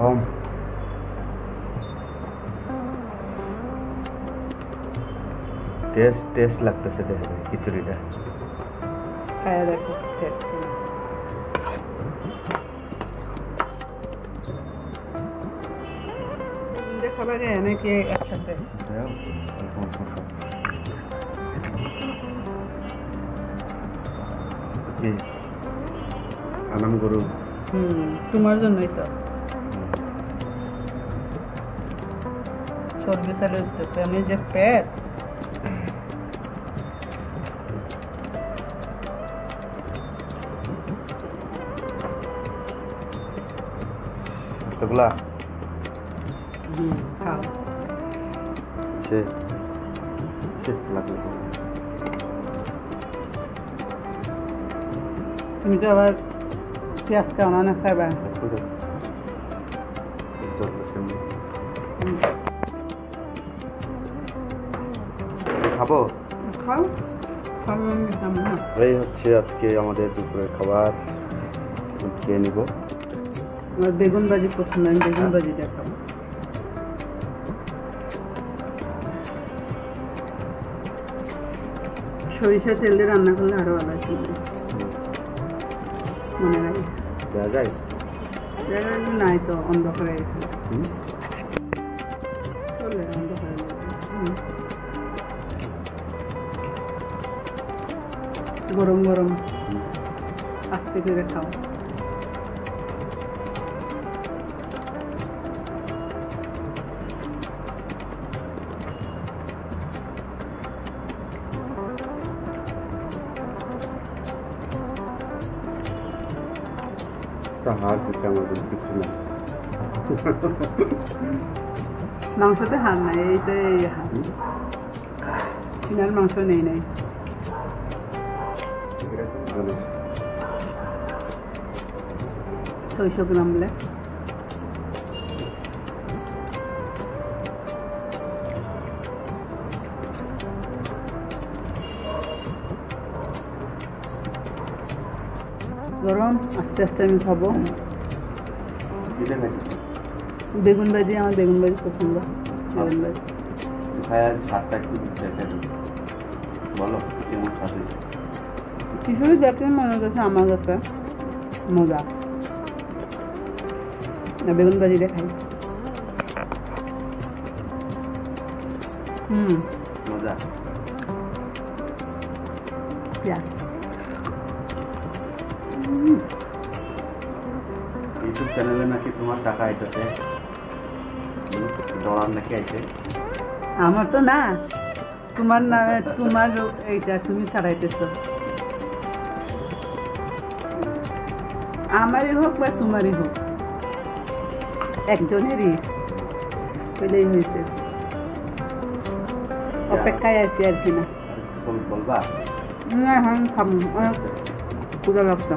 কম test লাগতেছে খিচুড়িটা খায়া দেখো টেস্ট খাবার নাকি একসাথে আনাম গরু তোমার জন্যই তো সর্দি চালে উঠতেছে আমি যে পেট এগুলা খাও তুমি তো আবার পেঁয়াজ খাও না খাইবা খাবো খাও খাবো এই হচ্ছে আজকে আমাদের দুপুরের খাবার খেয়ে নিব আমার বেগুন ভাজি পছন্দ আমি বেগুন ভাজি দেখাবো সরিষা তেল দিয়ে রান্না করলে আরো ভালো আছে মনে রাখি যায় নাই তো অন্ধকারে চলে অন্ধকারে গরম গরম আস্তে করে খাও হাত দিতে আমাদের কিছু না মাংসতে হার নাই এইটাই হার কিনার মাংস নেই নাই 600 গ্রাম বলে গরম আস্তে আস্তে আমি খাবো বেগুন ভাজি আমার বেগুন ভাজি পছন্দ বেগুন ভাজি বলো খিচুড়ি দেখলে মনে হচ্ছে আমার কাছে মজা না বেগুন ভাজিটা খাই মজা পেঁয়াজ ইউটিউব চ্যানেলে নাকি তোমার টাকা আইতেছে ডলার নাকি আইছে আমার তো না তোমার নামে তোমার এইটা তুমি ছাড়াইতেছো আমারই হোক বা তোমারই হোক একজনেরই পেলেই হয়েছে অপেক্ষায় আছি আর কি না বলবা না হ্যাঁ খাবো অনেক ক্ষুধা লাগছে